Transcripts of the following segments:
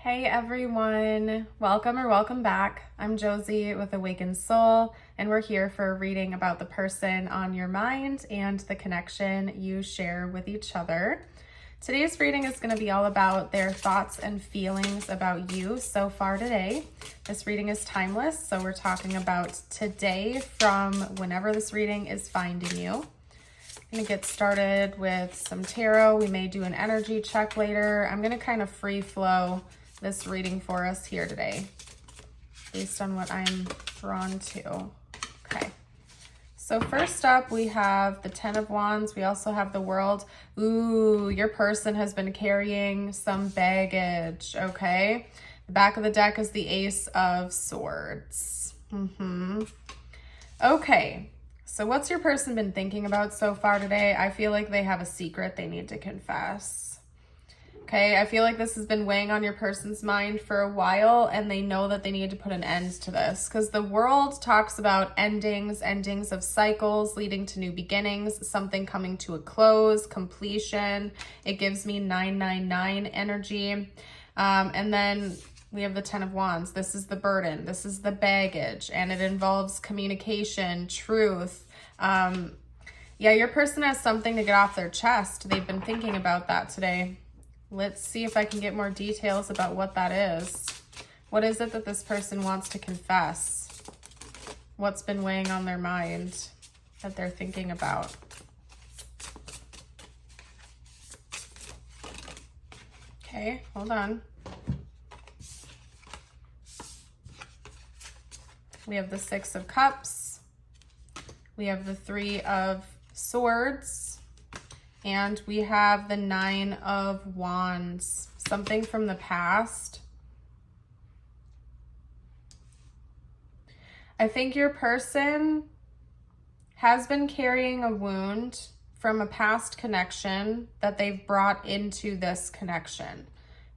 Hey everyone, welcome or welcome back. I'm Josie with Awakened Soul, and we're here for a reading about the person on your mind and the connection you share with each other. Today's reading is going to be all about their thoughts and feelings about you so far today. This reading is timeless, so we're talking about today from whenever this reading is finding you. I'm going to get started with some tarot. We may do an energy check later. I'm going to kind of free flow this reading for us here today based on what I'm drawn to. Okay, so first up we have the Ten of Wands. We also have the World. Ooh, your person has been carrying some baggage. Okay, the back of the deck is the Ace of Swords. Okay, so what's your person been thinking about so far today? I feel like they have a secret they need to confess. Okay, I feel like this has been weighing on your person's mind for a while, and they know that they need to put an end to this because the World talks about endings of cycles leading to new beginnings, something coming to a close, completion. It gives me 999 energy. And then we have the Ten of Wands. This is the burden. This is the baggage, and it involves communication, truth. Yeah, your person has something to get off their chest. They've been thinking about that today. Let's see if I can get more details about what that is. What is it that this person wants to confess? What's been weighing on their mind that they're thinking about? Okay, hold on. We have the Six of Cups. We have the Three of Swords. And we have the Nine of Wands, something from the past. I think your person has been carrying a wound from a past connection that they've brought into this connection.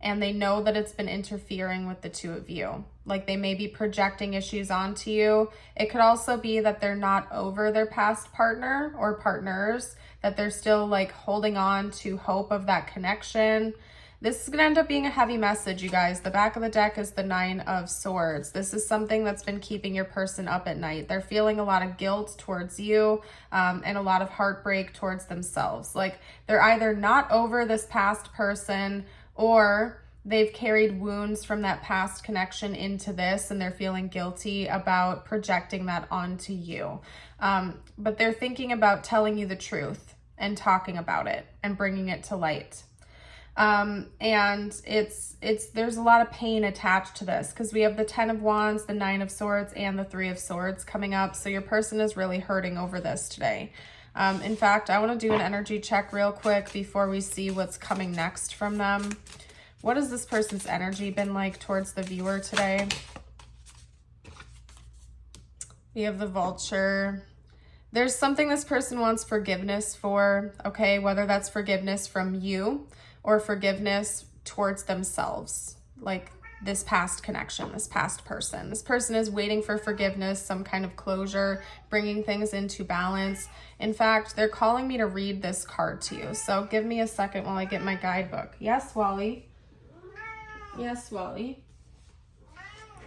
And they know that it's been interfering with the two of you. Like they may be projecting issues onto you. It could also be that they're not over their past partner or partners, that they're still like holding on to hope of that connection. This is gonna end up being a heavy message, you guys. The back of the deck is the Nine of Swords. This is something that's been keeping your person up at night. They're feeling a lot of guilt towards you and a lot of heartbreak towards themselves. Like they're either not over this past person or they've carried wounds from that past connection into this and they're feeling guilty about projecting that onto you. But they're thinking about telling you the truth and talking about it and bringing it to light. And there's a lot of pain attached to this because we have the Ten of Wands, the Nine of Swords, and the Three of Swords coming up. So your person is really hurting over this today. In fact, I want to do an energy check real quick before we see what's coming next from them. What has this person's energy been like towards the viewer today? We have the Vulture. There's something this person wants forgiveness for, okay? Whether that's forgiveness from you or forgiveness towards themselves, like this past connection, this past person. This person is waiting for forgiveness, some kind of closure, bringing things into balance. In fact, they're calling me to read this card to you. So give me a second while I get my guidebook. Yes, Wally? Yes, Wally?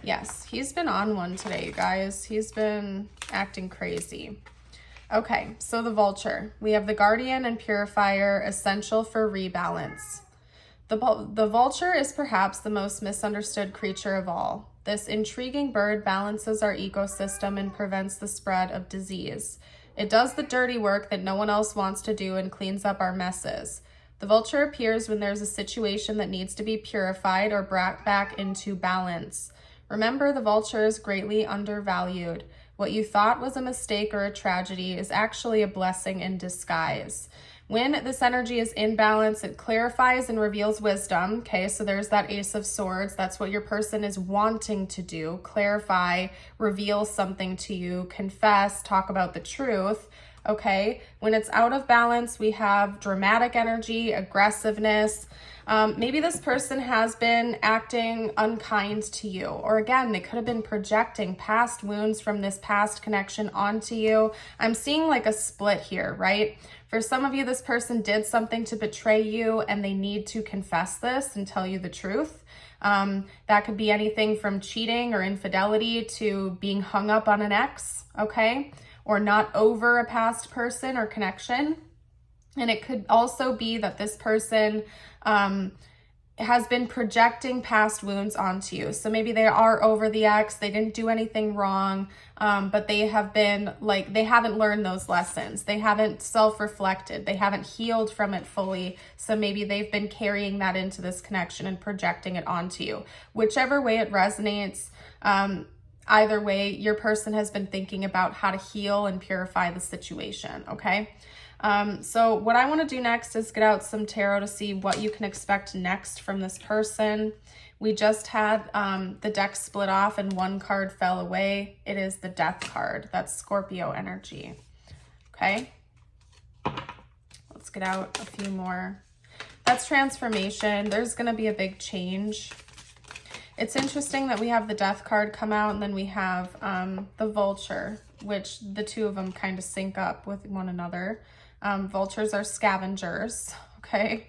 Yes, he's been on one today, you guys. He's been acting crazy. Okay, so the Vulture. We have the Guardian and Purifier, essential for rebalance. The vulture is perhaps the most misunderstood creature of all. This intriguing bird balances our ecosystem and prevents the spread of disease. It does the dirty work that no one else wants to do and cleans up our messes. The vulture appears when there's a situation that needs to be purified or brought back into balance. Remember, the vulture is greatly undervalued. What you thought was a mistake or a tragedy is actually a blessing in disguise. When this energy is in balance, it clarifies and reveals wisdom. Okay, so there's that Ace of Swords. That's what your person is wanting to do. Clarify, reveal something to you, confess, talk about the truth. okay? When it's out of balance, we have dramatic energy, aggressiveness. Maybe this person has been acting unkind to you, or again, they could have been projecting past wounds from this past connection onto you. I'm seeing like a split here, right? For some of you, this person did something to betray you and they need to confess this and tell you the truth. That could be anything from cheating or infidelity to being hung up on an ex, okay? Or not over a past person or connection. And it could also be that this person has been projecting past wounds onto you. So maybe they are over the ex, they didn't do anything wrong, but they have been like, they haven't learned those lessons. They haven't self-reflected. They haven't healed from it fully. So maybe they've been carrying that into this connection and projecting it onto you. Whichever way it resonates, either way, your person has been thinking about how to heal and purify the situation, okay? So what I want to do next is get out some tarot to see what you can expect next from this person. We just had the deck split off and one card fell away. It is the Death card. That's Scorpio energy. Okay. Let's get out a few more. That's transformation. There's going to be a big change. It's interesting that we have the Death card come out and then we have the Vulture, which the two of them kind of sync up with one another. Vultures are scavengers, okay?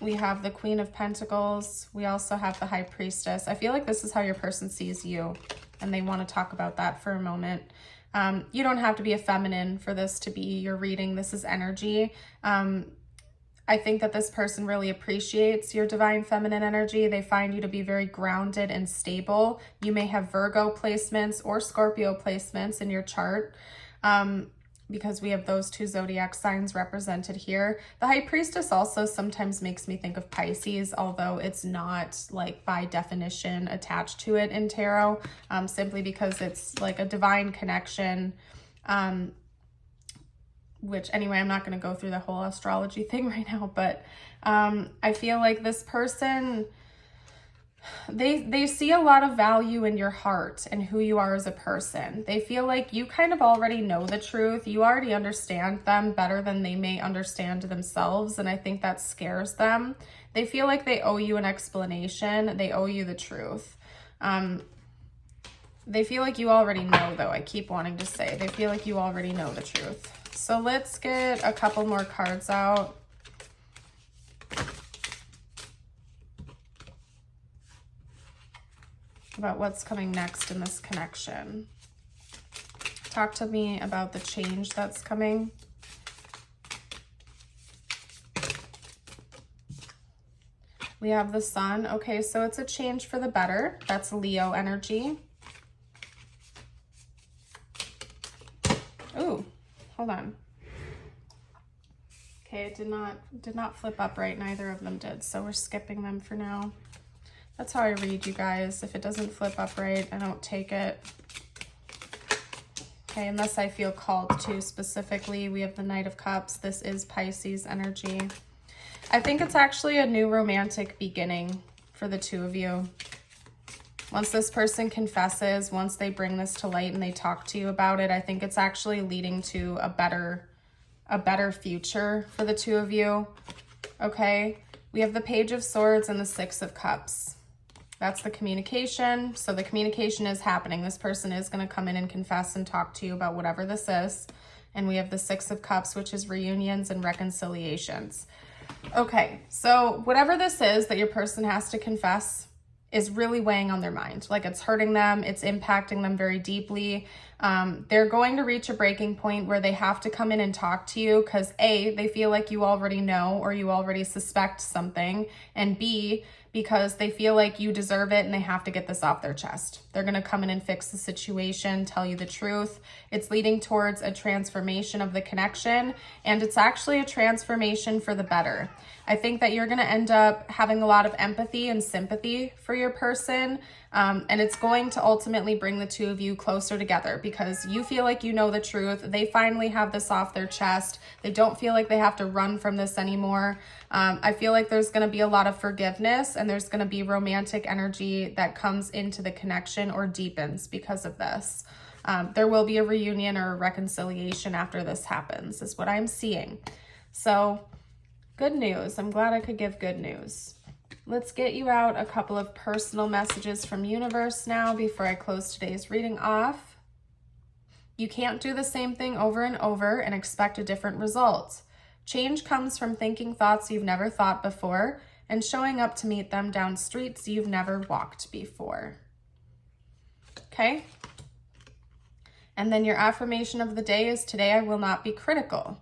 We have the Queen of Pentacles. We also have the High Priestess. I feel like this is how your person sees you, and they want to talk about that for a moment. You don't have to be a feminine for this to be your reading. This is energy. I think that this person really appreciates your divine feminine energy. They find you to be very grounded and stable. You may have Virgo placements or Scorpio placements in your chart. Because we have those two zodiac signs represented here. The High Priestess also sometimes makes me think of Pisces, although it's not like by definition attached to it in tarot, simply because it's like a divine connection, which anyway, I'm not going to go through the whole astrology thing right now, but I feel like this person, they see a lot of value in your heart and who you are as a person. They feel like you kind of already know the truth. You already understand them better than they may understand themselves, and I think that scares them. They feel like they owe you an explanation. They owe you the truth. They feel like you already know, though. I keep wanting to say they feel like you already know the truth. So let's get a couple more cards out. About what's coming next in this connection. Talk to me about the change that's coming. We have the Sun. Okay, so it's a change for the better. That's Leo energy. Ooh, hold on. Okay, it did not flip up right. Neither of them did, so we're skipping them for now. That's how I read, you guys. If it doesn't flip up right, I don't take it. Okay, unless I feel called to specifically. We have the Knight of Cups. This is Pisces energy. I think it's actually a new romantic beginning for the two of you. Once this person confesses, once they bring this to light and they talk to you about it, I think it's actually leading to a better future for the two of you. Okay, we have the Page of Swords and the Six of Cups. That's the communication. So the communication is happening. This person is going to come in and confess and talk to you about whatever this is. And we have the Six of Cups, which is reunions and reconciliations. Okay, so whatever this is that your person has to confess is really weighing on their mind. Like, it's hurting them. It's impacting them very deeply. They're going to reach a breaking point where they have to come in and talk to you because A, they feel like you already know or you already suspect something, and B, because they feel like you deserve it and they have to get this off their chest. They're going to come in and fix the situation, tell you the truth. It's leading towards a transformation of the connection, and it's actually a transformation for the better. I think that you're going to end up having a lot of empathy and sympathy for your person, and it's going to ultimately bring the two of you closer together because you feel like you know the truth. They finally have this off their chest. They don't feel like they have to run from this anymore. I feel like there's going to be a lot of forgiveness and there's going to be romantic energy that comes into the connection or deepens because of this. There will be a reunion or a reconciliation after this happens, is what I'm seeing. So good news. I'm glad I could give good news. Let's get you out a couple of personal messages from universe now before I close today's reading off. You can't do the same thing over and over and expect a different result. Change comes from thinking thoughts you've never thought before and showing up to meet them down streets you've never walked before. Okay? And then your affirmation of the day is, today I will not be critical.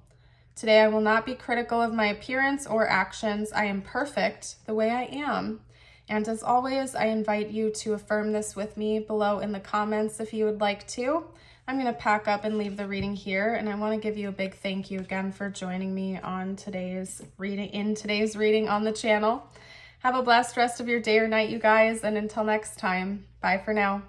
Today I will not be critical of my appearance or actions. I am perfect the way I am. And as always, I invite you to affirm this with me below in the comments if you would like to. I'm going to pack up and leave the reading here, and I want to give you a big thank you again for joining me on today's reading on the channel. Have a blessed rest of your day or night, you guys, and until next time, bye for now.